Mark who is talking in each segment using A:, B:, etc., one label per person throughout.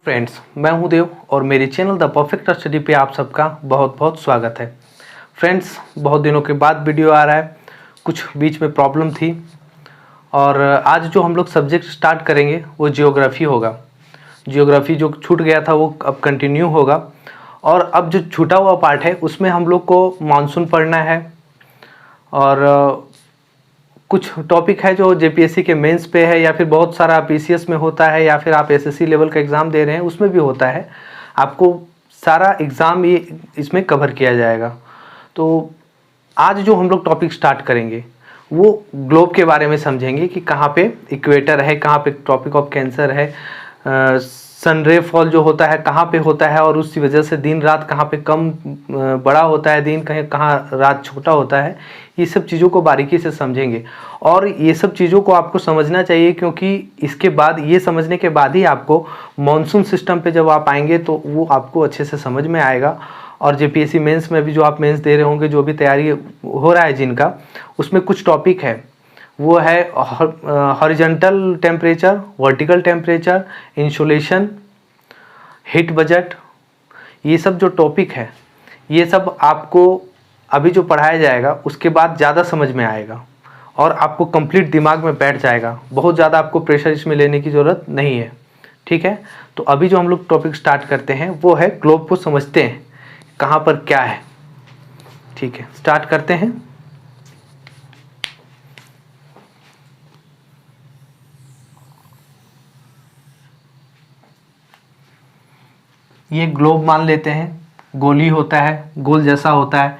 A: Friends, मैं हूं देव और मेरे चैनल द परफेक्ट स्टडी पे आप सबका बहुत बहुत स्वागत है। फ्रेंड्स, बहुत दिनों के बाद वीडियो आ रहा है, कुछ बीच में प्रॉब्लम थी और आज जो हम लोग सब्जेक्ट स्टार्ट करेंगे वो जियोग्राफी होगा। जियोग्राफी जो छूट गया था वो अब कंटिन्यू होगा और अब जो छूटा हुआ पार्ट है उसमें हम लोग को मानसून पढ़ना है और कुछ टॉपिक है जो जेपीएससी के मेंस पे है या फिर बहुत सारा पीसीएस में होता है या फिर आप एसएससी लेवल का एग्ज़ाम दे रहे हैं उसमें भी होता है। आपको सारा एग्ज़ाम ये इसमें कवर किया जाएगा। तो आज जो हम लोग टॉपिक स्टार्ट करेंगे वो ग्लोब के बारे में समझेंगे कि कहाँ पे इक्वेटर है, कहाँ पे ट्रॉपिक ऑफ कैंसर है, सनरे फॉल जो होता है कहाँ पे होता है और उसकी वजह से दिन रात कहाँ पे कम बड़ा होता है, दिन कहीं कहाँ रात छोटा होता है। ये सब चीज़ों को बारीकी से समझेंगे और ये सब चीज़ों को आपको समझना चाहिए क्योंकि इसके बाद ये समझने के बाद ही आपको मॉनसून सिस्टम पे जब आप आएंगे तो वो आपको अच्छे से समझ में आएगा। और जेपीएससी मेंस में भी जो आप मेंस दे रहे होंगे, जो भी तैयारी हो रहा है जिनका, उसमें कुछ टॉपिक है वो है horizontal temperature, vertical temperature, insolation, heat budget. ये सब जो टॉपिक है ये सब आपको अभी जो पढ़ाया जाएगा उसके बाद ज़्यादा समझ में आएगा और आपको कंप्लीट दिमाग में बैठ जाएगा। बहुत ज़्यादा आपको प्रेशर इसमें लेने की ज़रूरत नहीं है, ठीक है। तो अभी जो हम लोग टॉपिक स्टार्ट करते हैं वो है ग्लोब को समझते हैं कहाँ पर क्या है, ठीक है। स्टार्ट करते हैं। ये ग्लोब मान लेते हैं, गोल ही होता है, गोल जैसा होता है,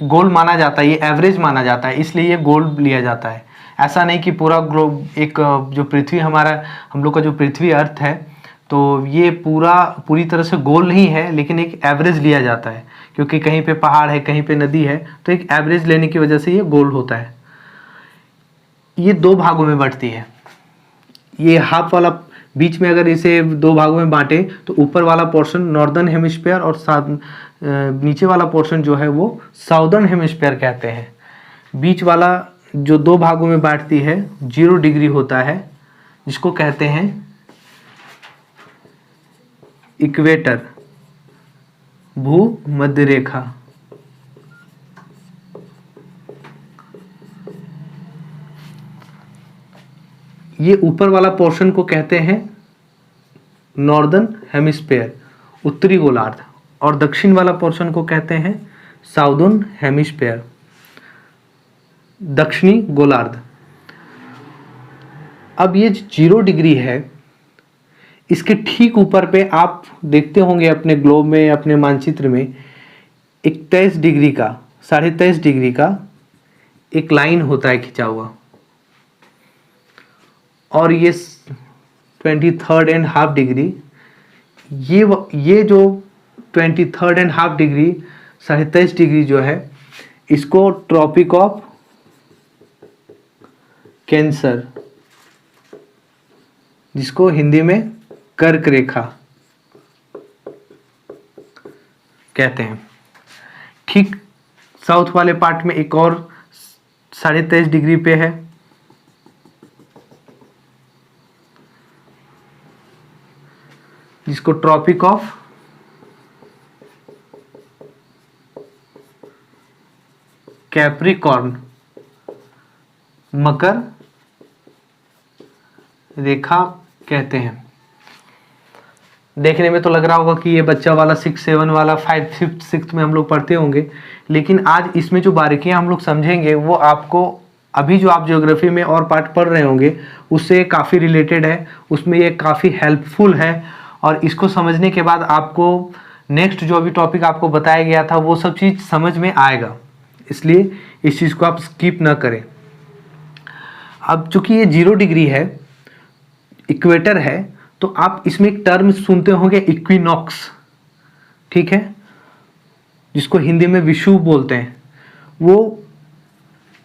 A: गोल माना जाता है, ये एवरेज माना जाता है इसलिए ये गोल लिया जाता है। ऐसा नहीं कि पूरा ग्लोब एक जो पृथ्वी हमारा हम लोग का जो पृथ्वी अर्थ है तो ये पूरी तरह से गोल नहीं है, लेकिन एक एवरेज लिया जाता है क्योंकि कहीं पे पहाड़ है, कहीं पे नदी है, तो एक एवरेज लेने की वजह से ये गोल होता है। ये दो भागों में बंटती है। ये हाफ वाला बीच में अगर इसे दो भागों में बांटे तो ऊपर वाला पोर्शन नॉर्दर्न हेमिस्फीयर और नीचे वाला पोर्शन जो है वो साउदर्न हेमिस्फीयर कहते हैं। बीच वाला जो दो भागों में बांटती है 0 डिग्री होता है, जिसको कहते हैं इक्वेटर, भूमध्य रेखा। ये ऊपर वाला पोर्शन को कहते हैं नॉर्दर्न हेमिस्फीयर, उत्तरी गोलार्ध, और दक्षिण वाला पोर्शन को कहते हैं साउदर्न हेमिस्फीयर, दक्षिणी गोलार्ध। अब ये 0 डिग्री है, इसके ठीक ऊपर पे आप देखते होंगे अपने ग्लोब में, अपने मानचित्र में 23 डिग्री का, 23.5 डिग्री का एक लाइन होता है खिंचा हुआ, और ये 23.5 डिग्री, ये जो 23.5 डिग्री, 23.5 डिग्री जो है, इसको ट्रॉपिक ऑफ कैंसर, जिसको हिंदी में कर्क रेखा कहते हैं। ठीक साउथ वाले पार्ट में एक और 23.5 डिग्री पे है, जिसको ट्रॉपिक ऑफ कैप्रिकॉर्न, मकर रेखा कहते हैं। देखने में तो लग रहा होगा कि ये बच्चा वाला 6, 7 वाला 5, 5th, 6th में हम लोग पढ़ते होंगे, लेकिन आज इसमें जो बारीकियां हम लोग समझेंगे वो आपको अभी जो आप ज्योग्राफी में और पार्ट पढ़ रहे होंगे उससे काफ़ी रिलेटेड है, उसमें ये काफ़ी हेल्पफुल है और इसको समझने के बाद आपको नेक्स्ट जो अभी टॉपिक आपको बताया गया था वो सब चीज़ समझ में आएगा, इसलिए इस चीज़ को आप स्किप ना करें। अब चूंकि ये 0 डिग्री है, इक्वेटर है, तो आप इसमें एक टर्म सुनते होंगे इक्विनॉक्स, ठीक है, जिसको हिंदी में विषुव बोलते हैं। वो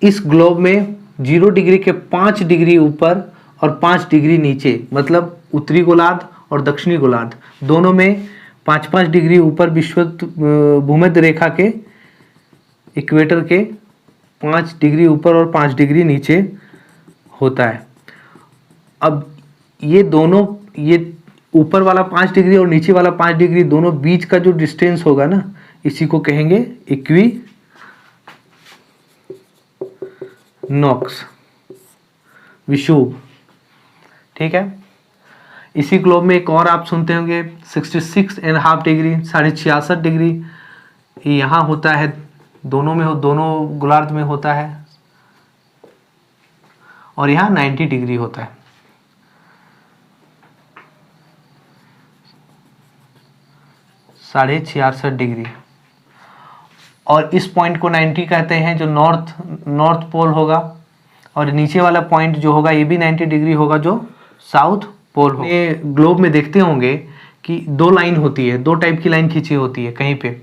A: इस ग्लोब में 0 डिग्री के 5 डिग्री ऊपर और 5 डिग्री नीचे, मतलब उत्तरी गोलार्ध और दक्षिणी गोलार्ध दोनों में 5-5 डिग्री ऊपर भूमध्य रेखा के, इक्वेटर के 5 डिग्री ऊपर और 5 डिग्री नीचे होता है। अब ये दोनों, ये ऊपर वाला 5 डिग्री और नीचे वाला 5 डिग्री दोनों बीच का जो डिस्टेंस होगा ना, इसी को कहेंगे इक्विनॉक्स, विषुव। ठीक है। इसी ग्लोब में एक और आप सुनते होंगे 66.5 डिग्री, 66.5 डिग्री, यहाँ होता है, दोनों में दोनों गोलार्ध में होता है, और यहाँ 90 डिग्री होता है। साढ़े 66 डिग्री, और इस पॉइंट को 90 कहते हैं, जो नॉर्थ पोल होगा, और नीचे वाला पॉइंट जो होगा ये भी 90 डिग्री होगा, जो साउथ पोल होगा। ये ग्लोब में देखते होंगे कि दो लाइन होती है, दो टाइप की लाइन खींची होती है कहीं पे,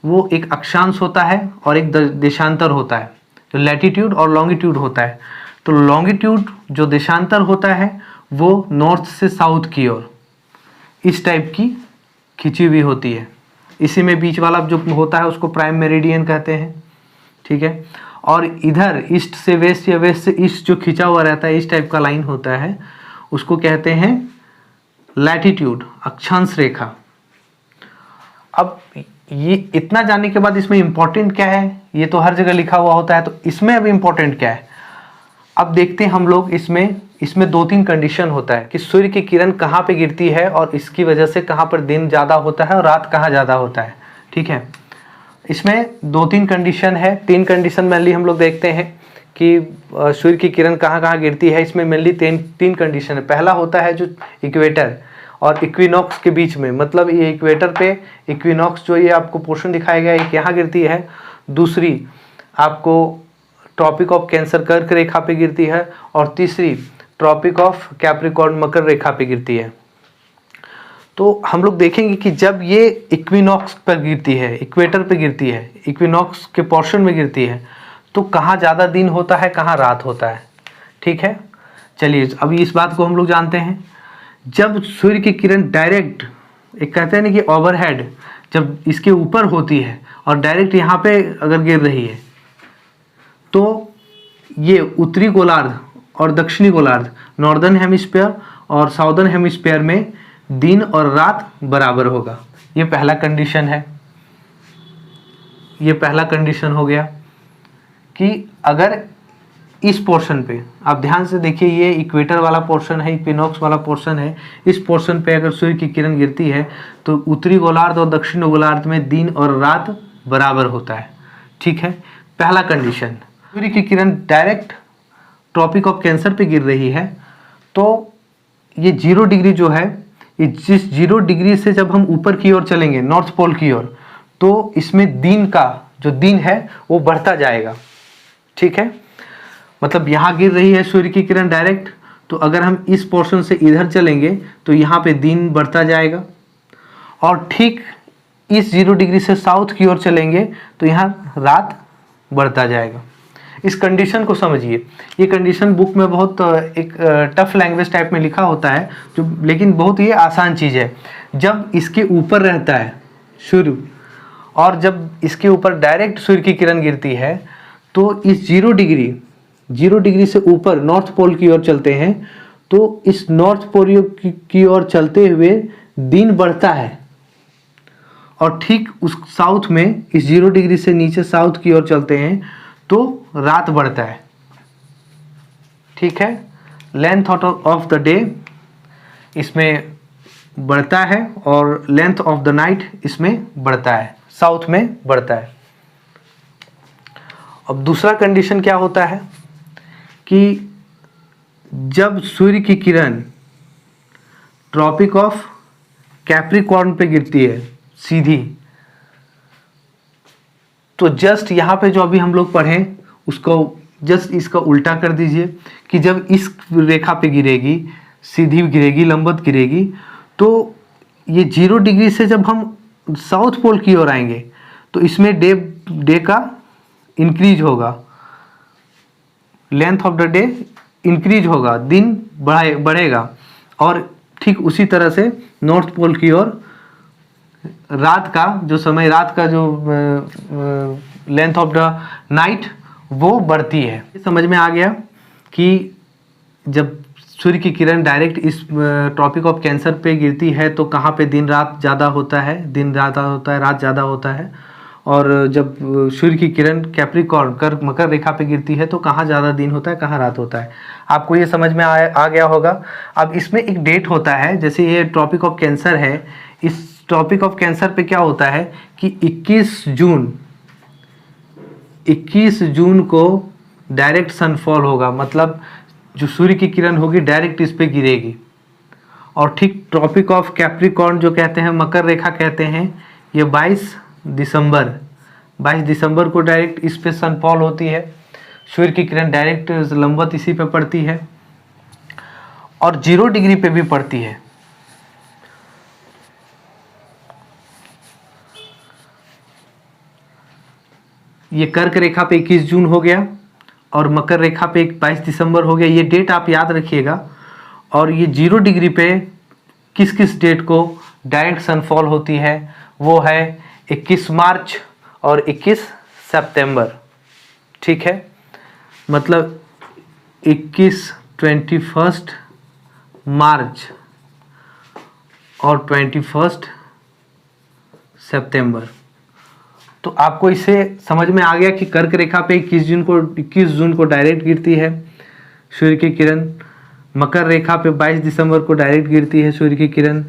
A: वो एक अक्षांश होता है और एक देशांतर होता है, जो लैटिट्यूड और लॉन्गिट्यूड होता है। तो लॉन्गिट्यूड जो देशांतर होता है वो नॉर्थ से साउथ की ओर इस टाइप की खिंची हुई होती है। इसी में बीच वाला जो होता है उसको प्राइम मेरिडियन कहते हैं। ठीक है। और इधर ईस्ट से वेस्ट या वेस्ट से ईस्ट जो खिंचा हुआ रहता है, इस टाइप का लाइन होता है, उसको कहते हैं लैटिट्यूड, अक्षांश रेखा। अब ये इतना जानने के बाद इसमें इंपॉर्टेंट क्या है, ये तो हर जगह लिखा हुआ होता है, तो इसमें अब इंपॉर्टेंट क्या है, अब देखते हैं हम लोग। इसमें 2-3 कंडीशन होता है कि सूर्य की किरण कहाँ पे गिरती है और इसकी वजह से कहाँ पर दिन ज़्यादा होता है और रात कहाँ ज़्यादा होता है। ठीक है। इसमें 2-3 कंडीशन है, 3 कंडीशन मेनली हम लोग देखते हैं कि सूर्य की किरण कहाँ कहाँ गिरती है। इसमें मेनली 3 कंडीशन है। पहला होता है जो इक्वेटर और इक्विनॉक्स के बीच में, मतलब ये इक्वेटर पे इक्विनॉक्स जो ये आपको पोर्शन दिखाया गया है, एक यहाँ गिरती है, दूसरी आपको ट्रॉपिक ऑफ कैंसर कर्क रेखा पे गिरती है, और तीसरी ट्रॉपिक ऑफ कैप्रिकॉर्न मकर रेखा पे गिरती है। तो हम लोग देखेंगे कि जब ये इक्विनॉक्स पर गिरती है, इक्वेटर पे गिरती है, इक्विनॉक्स के पोर्शन में गिरती है, तो कहाँ ज़्यादा दिन होता है, कहाँ रात होता है। ठीक है। चलिए अभी इस बात को हम लोग जानते हैं। जब सूर्य की किरण डायरेक्ट, एक कहते हैं ना कि ओवरहेड, जब इसके ऊपर होती है और डायरेक्ट यहाँ पे अगर गिर रही है, तो ये उत्तरी गोलार्ध और दक्षिणी गोलार्ध, नॉर्दर्न हेमिस्फीयर और साउदर्न हेमिस्फीयर में दिन और रात बराबर होगा। ये पहला कंडीशन है। ये पहला कंडीशन हो गया कि अगर इस पोर्शन पे, आप ध्यान से देखिए, ये इक्वेटर वाला पोर्शन है, इक्विनॉक्स वाला पोर्शन है, इस पोर्शन पे अगर सूर्य की किरण गिरती है तो उत्तरी गोलार्ध और दक्षिणी गोलार्ध में दिन और रात बराबर होता है। ठीक है। पहला कंडीशन। सूर्य की किरण डायरेक्ट ट्रॉपिक ऑफ कैंसर पे गिर रही है, तो ये 0 डिग्री जो है, ये जिस 0 डिग्री से जब हम ऊपर की ओर चलेंगे, नॉर्थ पोल की ओर, तो इसमें दिन का जो दिन है वो बढ़ता जाएगा। ठीक है। मतलब यहाँ गिर रही है सूर्य की किरण डायरेक्ट, तो अगर हम इस पोर्शन से इधर चलेंगे तो यहाँ पे दिन बढ़ता जाएगा, और ठीक इस 0 डिग्री से साउथ की ओर चलेंगे तो यहाँ रात बढ़ता जाएगा। इस कंडीशन को समझिए। ये कंडीशन बुक में बहुत एक टफ लैंग्वेज टाइप में लिखा होता है, जो लेकिन बहुत ही आसान चीज़ है। जब इसके ऊपर रहता है सूर्य, और जब इसके ऊपर डायरेक्ट सूर्य की किरण गिरती है, तो इस 0 डिग्री से ऊपर नॉर्थ पोल की ओर चलते हैं, तो इस नॉर्थ पोल की ओर चलते हुए दिन बढ़ता है, और ठीक उस साउथ में इस 0 डिग्री से नीचे साउथ की ओर चलते हैं तो रात बढ़ता है। ठीक है। लेंथ ऑफ द डे इसमें बढ़ता है, और लेंथ ऑफ द नाइट इसमें बढ़ता है, साउथ में बढ़ता है। अब दूसरा कंडीशन क्या होता है कि जब सूर्य की किरण ट्रॉपिक ऑफ कैप्रिकॉर्न पे गिरती है सीधी, तो जस्ट यहाँ पे जो अभी हम लोग पढ़े उसको जस्ट इसका उल्टा कर दीजिए कि जब इस रेखा पे गिरेगी, सीधी गिरेगी, लंबवत गिरेगी, तो ये 0 डिग्री से जब हम साउथ पोल की ओर आएंगे तो इसमें डे का इंक्रीज होगा, length of the day increase होगा, दिन बढ़ेगा, और ठीक उसी तरह से नॉर्थ पोल की ओर रात का जो समय, रात का जो लेंथ ऑफ द नाइट वो बढ़ती है। समझ में आ गया कि जब सूर्य की किरण डायरेक्ट इस ट्रॉपिक ऑफ कैंसर पे गिरती है तो कहाँ पे दिन रात ज़्यादा होता है, दिन ज़्यादा होता है, रात ज़्यादा होता है। और जब सूर्य की किरण कैप्रिकॉर्न कर मकर रेखा पे गिरती है तो कहाँ ज़्यादा दिन होता है, कहाँ रात होता है। आपको ये समझ में आ गया होगा। अब इसमें एक डेट होता है, जैसे ये ट्रॉपिक ऑफ कैंसर है, इस ट्रॉपिक ऑफ कैंसर पे क्या होता है कि 21 जून को डायरेक्ट सनफॉल होगा, मतलब जो सूर्य की किरण होगी डायरेक्ट इस पे गिरेगी। और ठीक ट्रॉपिक ऑफ कैप्रिकॉर्न जो कहते हैं, मकर रेखा कहते हैं, ये 22 दिसंबर को डायरेक्ट इस पे सनफॉल होती है। सूर्य की किरण डायरेक्ट लंबवत इसी पे पड़ती है और 0 डिग्री पे भी पड़ती है। ये कर्क रेखा पे 21 जून हो गया और मकर रेखा पे 22 दिसंबर हो गया। ये डेट आप याद रखिएगा। और ये 0 डिग्री पे किस किस डेट को डायरेक्ट सनफॉल होती है, वो है 21 मार्च और 21 सितंबर। ठीक है, मतलब 21 मार्च और 21 सितंबर। तो आपको इससे समझ में आ गया कि कर्क रेखा पे 21 जून को डायरेक्ट गिरती है सूर्य की किरण। मकर रेखा पे 22 दिसंबर को डायरेक्ट गिरती है सूर्य की किरण।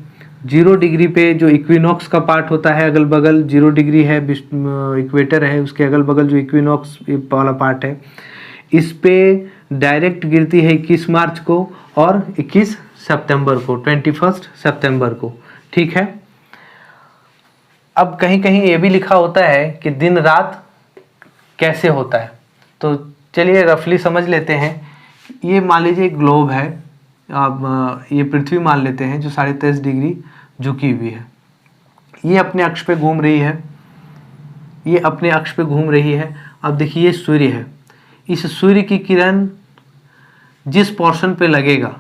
A: 0 डिग्री पे जो इक्विनॉक्स का पार्ट होता है, अगल बगल 0 डिग्री है, इक्वेटर है, उसके अगल बगल जो इक्विनॉक्स वाला पार्ट है, इस पे डायरेक्ट गिरती है 21 मार्च को और 21 सितंबर को, 21 सितंबर को। ठीक है। अब कहीं कहीं ये भी लिखा होता है कि दिन रात कैसे होता है, तो चलिए रफली समझ लेते हैं। ये मान लीजिए एक ग्लोब है, अब ये पृथ्वी मान लेते हैं जो 23.5 डिग्री झुकी हुई है। ये अपने अक्ष पे घूम रही है, ये अपने अक्ष पे घूम रही है। अब देखिए ये सूर्य है, इस सूर्य की किरण जिस पोर्शन पे लगेगा,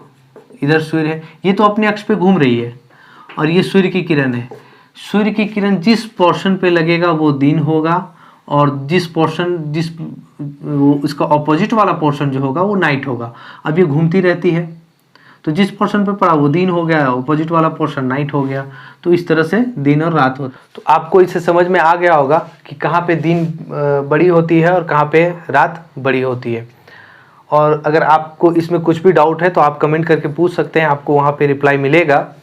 A: इधर सूर्य है, ये तो अपने अक्ष पे घूम रही है और ये सूर्य की किरण है। सूर्य की किरण जिस पोर्शन पे लगेगा वो दिन होगा और इसका ऑपोजिट वाला पोर्शन जो होगा वो नाइट होगा। अब ये घूमती रहती है तो जिस पोर्शन पे पड़ा वो दिन हो गया, ऑपोजिट वाला पोर्शन नाइट हो गया। तो इस तरह से दिन और रात होता। तो आपको इससे समझ में आ गया होगा कि कहाँ पे दिन बड़ी होती है और कहाँ पे रात बड़ी होती है। और अगर आपको इसमें कुछ भी डाउट है तो आप कमेंट करके पूछ सकते हैं, आपको वहाँ पे रिप्लाई मिलेगा।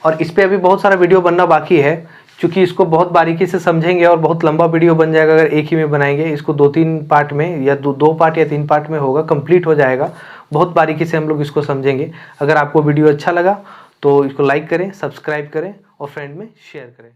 A: और इस पर अभी बहुत सारा वीडियो बनना बाकी है, क्योंकि इसको बहुत बारीकी से समझेंगे और बहुत लंबा वीडियो बन जाएगा अगर एक ही में बनाएंगे। इसको 2-3 पार्ट में या 2 पार्ट या 3 पार्ट में होगा, कंप्लीट हो जाएगा। बहुत बारीकी से हम लोग इसको समझेंगे। अगर आपको वीडियो अच्छा लगा तो इसको लाइक करें, सब्सक्राइब करें और फ्रेंड में शेयर करें।